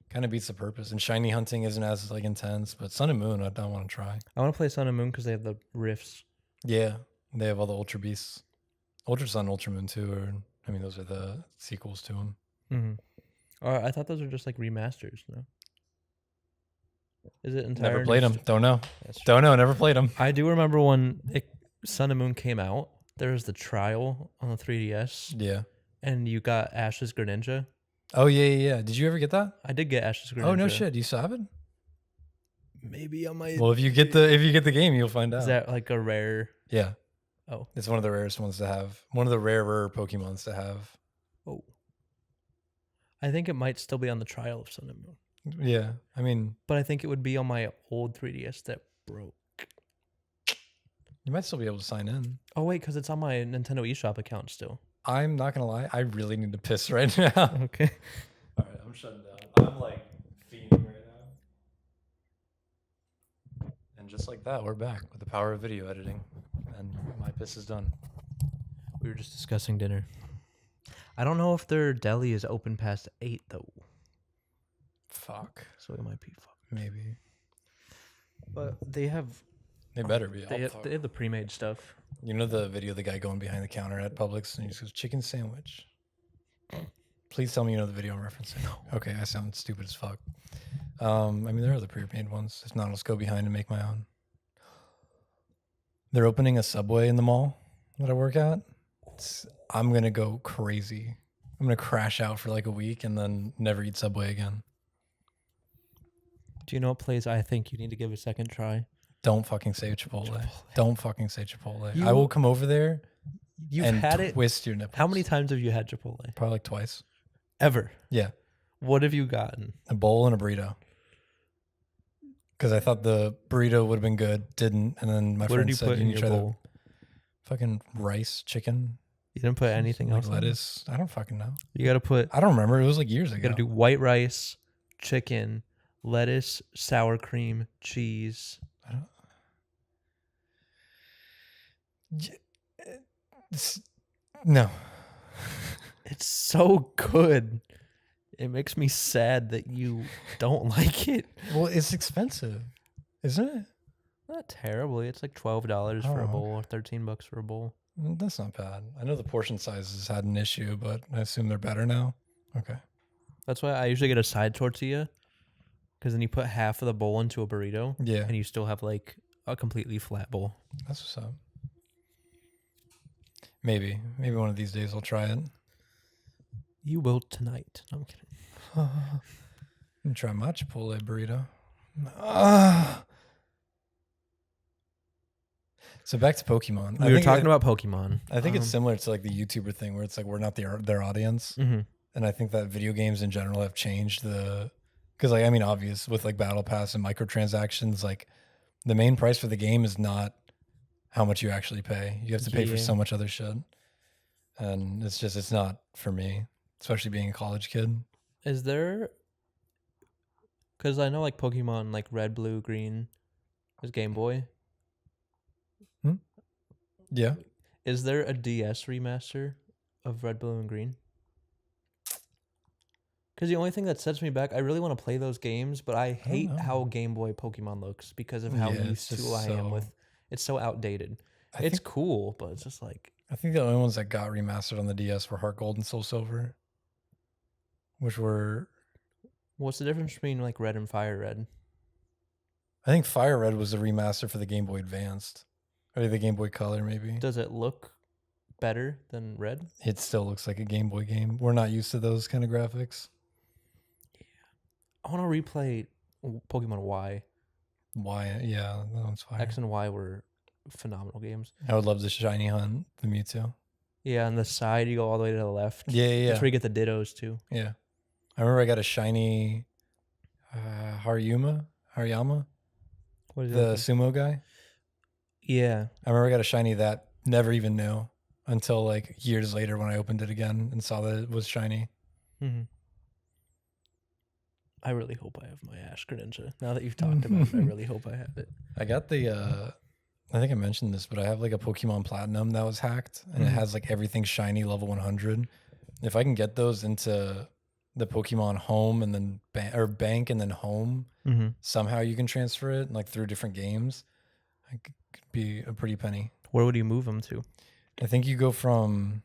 kind of beats the purpose. And shiny hunting isn't as like intense. But Sun and Moon, I don't want to try. I want to play Sun and Moon because they have the rifts. Yeah, they have all the Ultra Beasts, Ultra Sun, Ultra Moon too. Or I mean, those are the sequels to them. I thought those were just like remasters. No. Is it entirely? Never played them. Don't know. Don't know. Never played them. I do remember when Sun and Moon came out. There was the trial on the 3DS. Yeah. And you got Ash's Greninja. Oh yeah. Did you ever get that? I did get Ash's Greninja. Oh no shit. Do you still have it? Maybe I might. Well, if you get the game, you'll find out. Is that like a rare? Yeah. Oh. It's one of the rarest ones to have. One of the rarer Pokemons to have. Oh. I think it might still be on the trial of Sun and Moon. Yeah, I mean, but I think it would be on my old 3DS that broke. You might still be able to sign in. Oh wait, because it's on my Nintendo eShop account still. I'm not gonna lie, I really need to piss right now. Okay. All right, I'm shutting down. I'm like fiending right now. And just like that, we're back with the power of video editing, and my piss is done. We were just discussing dinner. I don't know if their deli is open past 8 though. Fuck. So it might be fucked. Maybe. But they have. They better be. They have the pre-made stuff. You know the video of the guy going behind the counter at Publix and he just goes, chicken sandwich. Please tell me you know the video I'm referencing. No. Okay, I sound stupid as fuck. I mean, there are the pre-made ones. If not, I'll just go behind and make my own. They're opening a Subway in the mall that I work at. I'm going to go crazy. I'm going to crash out for like a week and then never eat Subway again. Do you know what place I think you need to give a second try? Don't fucking say Chipotle. Don't fucking say Chipotle. You- I will come over there You've and had it. twist your nipples. How many times have you had Chipotle? Probably like twice. Ever? Yeah. What have you gotten? A bowl and a burrito. Because I thought the burrito would have been good. Didn't. And then my What friend did you said, put you in need to your try bowl? the fucking rice, chicken. You didn't put anything like else in it? lettuce. I don't fucking know. You got to put. I don't remember. It was like years You ago. got to do white rice, chicken, lettuce, sour cream, cheese. No. It's so good. It makes me sad that you don't like it. Well, it's expensive, isn't it? Not terribly. It's like $12 for a Oh, bowl or $13 for a bowl. That's not bad. I know the portion sizes had an issue, but I assume they're better now. Okay. That's why I usually get a side tortilla, because then you put half of the bowl into a burrito, Yeah. and you still have like a completely flat bowl. That's what's up. Maybe one of these days I'll try it. You will tonight. No, I'm kidding. I'm gonna try my Chipotle burrito. Ah. So back to Pokemon. We were talking about Pokemon. I think it's similar to like the YouTuber thing where it's like we're not their audience, Mhm. and I think that video games in general have changed because like I mean obvious with like Battle Pass and microtransactions, like the main price for the game is not how much you actually pay. You have to pay for so much other shit, and it's not for me, especially being a college kid. Is there? Because I know like Pokemon, like Red, Blue, Green, is Game Boy. Yeah. Is there a DS remaster of Red, Blue, and Green? Because the only thing that sets me back, I really want to play those games, but I hate how Game Boy Pokemon looks because of how used to I am with. It's so outdated. It's cool, but it's just like. I think the only ones that got remastered on the DS were Heart Gold and Soul Silver, which were. What's the difference between like Red and Fire Red? I think Fire Red was a remaster for the Game Boy Advanced. Or the Game Boy Color, maybe. Does it look better than Red? It still looks like a Game Boy game. We're not used to those kind of graphics. Yeah. I want to replay Pokemon Y. Y, yeah, that one's fire. X and Y were phenomenal games. I would love to shiny hunt the Mewtwo. Yeah, on the side, you go all the way to the left. Yeah. That's where you get the Dittos, too. Yeah. I remember I got a shiny Hariyama? What is The it? sumo guy. Yeah. I remember I got a shiny that never even knew until like years later when I opened it again and saw that it was shiny. Mm-hmm. I really hope I have my Ash Greninja. Now that you've talked about it, I really hope I have it. I got the, I think I mentioned this, but I have like a Pokemon Platinum that was hacked and it has like everything shiny level 100. If I can get those into the Pokemon Home and then Bank and then Home, somehow you can transfer it like through different games. It could be a pretty penny. Where would you move them to? I think it would go from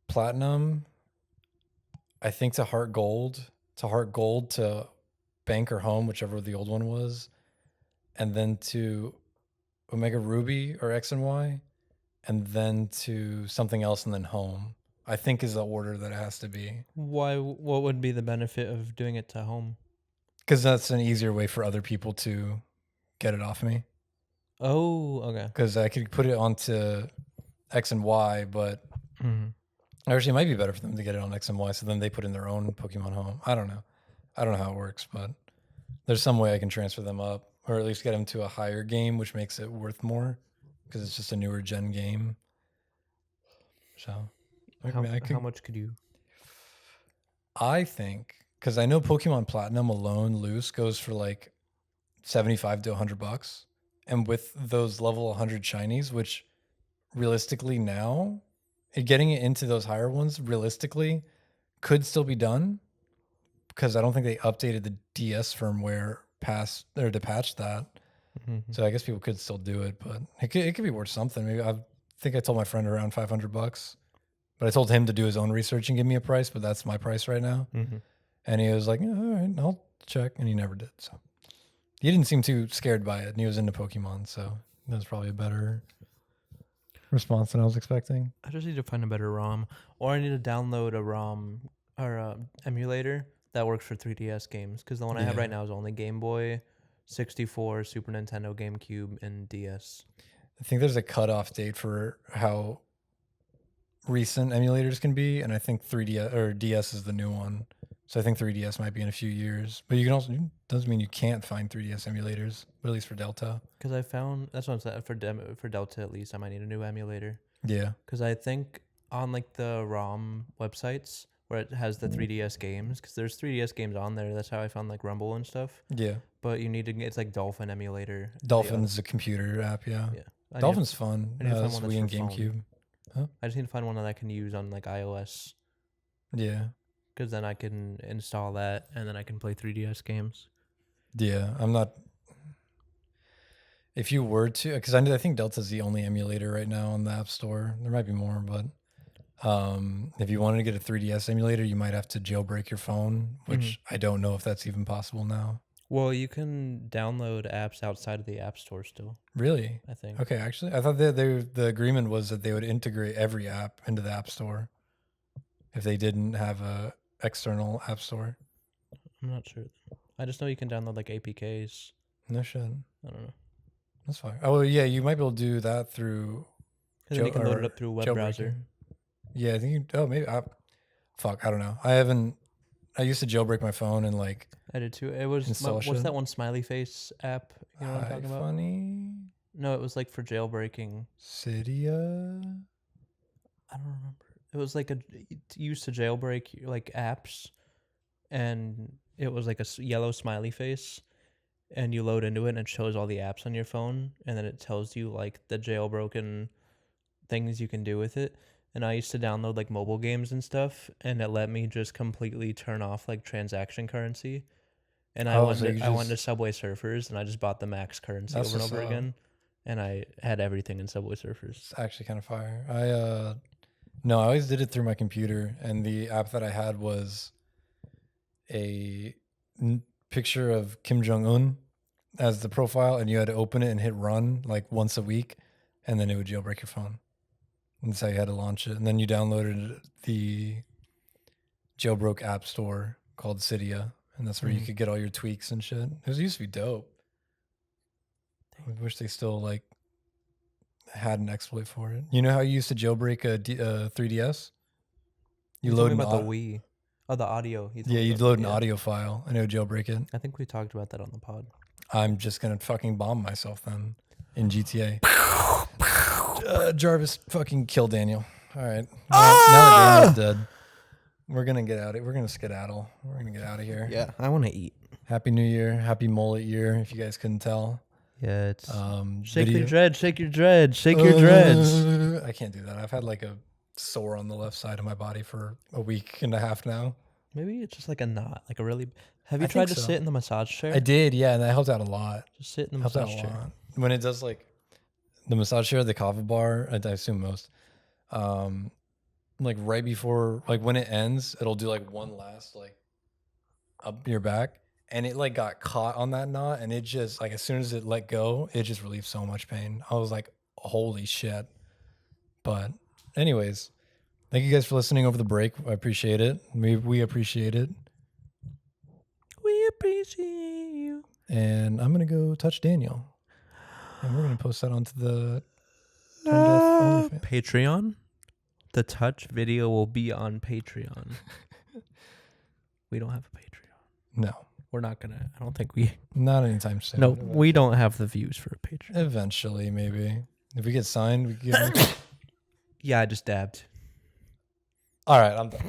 Platinum, I think to Heart Gold, to Bank or Home, whichever the old one was, and then to Omega Ruby or X and Y, and then to something else and then Home. I think is the order that it has to be. Why? What would be the benefit of doing it to Home? Because that's an easier way for other people to get it off me. Oh, okay. Because I could put it onto X and Y, but actually it might be better for them to get it on X and Y, so then they put in their own Pokemon Home. I don't know. I don't know how it works, but there's some way I can transfer them up, or at least get them to a higher game, which makes it worth more, because it's just a newer gen game. So, How much could you? I think, because I know Pokemon Platinum alone loose goes for like $75 to $100, and with those level 100 shinies, which realistically now, getting it into those higher ones realistically could still be done, because I don't think they updated the DS firmware to patch that. So I guess people could still do it, but it could be worth something. Maybe I think I told my friend around $500, But I told him to do his own research and give me a price, but that's my price right now. Mm-hmm. And he was like, all right, I'll check. And he never did. So he didn't seem too scared by it. And he was into Pokemon. So that was probably a better response than I was expecting. I just need to find a better ROM, or I need to download a ROM or a emulator that works for 3DS games. Because the one I have right now is only Game Boy, 64, Super Nintendo, GameCube, and DS. I think there's a cutoff date for how recent emulators can be, and I think 3DS or DS is the new one. So I think 3DS might be in a few years. But you can also doesn't mean you can't find 3DS emulators, but at least for Delta. Because I found that's what I'm saying for Delta at least I might need a new emulator. Yeah. Because I think on like the ROM websites where it has the 3DS games, because there's 3DS games on there. That's how I found like Rumble and stuff. Yeah. But you need to get it's like Dolphin emulator. Dolphin's a computer app. Yeah. Yeah. Dolphin's fun. I need to find one Wii and that's for phone. GameCube. I just need to find one that I can use on like iOS. Yeah. Because then I can install that and then I can play 3DS games. Yeah. I'm not. If you were to, because I think Delta's the only emulator right now on the App Store. There might be more, but if you wanted to get a 3DS emulator, you might have to jailbreak your phone, which I don't know if that's even possible now. Well, you can download apps outside of the App Store still. Really? I think. Okay, actually, I thought the agreement was that they would integrate every app into the App Store if they didn't have a external App Store. I'm not sure. I just know you can download like APKs. No shit. I don't know. That's fine. Oh, well, yeah, you might be able to do that through. And then you can load it up through a web browser. Yeah, I think you. Oh, maybe. Fuck, I don't know. I haven't. I used to jailbreak my phone and like. I did too. It was what's that one smiley face app? You know what I'm talking about? Funny. No, it was like for jailbreaking. Cydia. I don't remember. It was like it used to jailbreak like apps, and it was like a yellow smiley face, and you load into it and it shows all the apps on your phone, and then it tells you like the jailbroken things you can do with it. And I used to download like mobile games and stuff, and it let me just completely turn off like transaction currency. And I went to Subway Surfers, and I just bought the max currency over and over again, and I had everything in Subway Surfers. It's actually kind of fire. I always did it through my computer, and the app that I had was a picture of Kim Jong-un as the profile, and you had to open it and hit run like once a week, and then it would jailbreak your phone. And that's how you had to launch it. And then you downloaded the jailbroke app store called Cydia, and that's where you could get all your tweaks and shit. It used to be dope. I wish they still like had an exploit for it. You know how you used to jailbreak a 3DS? You load about the Wii. Oh, the audio. Yeah, you'd load an audio file and it would jailbreak it. I think we talked about that on the pod. I'm just gonna fucking bomb myself then in GTA. Jarvis, fucking kill Daniel. All right. Well, now that Daniel's dead, we're gonna get out of it. We're gonna skedaddle. We're gonna get out of here. Yeah, I want to eat. Happy New Year. Happy mullet year, if you guys couldn't tell. Yeah, it's shake your dreads, shake your dreads, shake your dreads. I can't do that. I've had like a sore on the left side of my body for a week and a half now. Maybe it's just like a knot, like a really. Have you tried to sit in the massage chair? I did, yeah, and that helps out a lot. Just sit in the massage chair. When it does like the massage chair, the kava bar, I assume most, like right before, like when it ends, it'll do like one last like up your back, and it like got caught on that knot, and it just like as soon as it let go, it just relieved so much pain. I was like, holy shit. But anyways, thank you guys for listening over the break. I appreciate it. We appreciate it. We appreciate you. And I'm gonna go touch Daniel, and we're gonna post that onto the Patreon. The touch video will be on Patreon. We don't have a Patreon. No, we're not gonna. I don't think we. Not anytime soon. No, we don't have the views for a Patreon. Eventually, maybe if we get signed, we can get. Yeah, I just dabbed. All right, I'm done.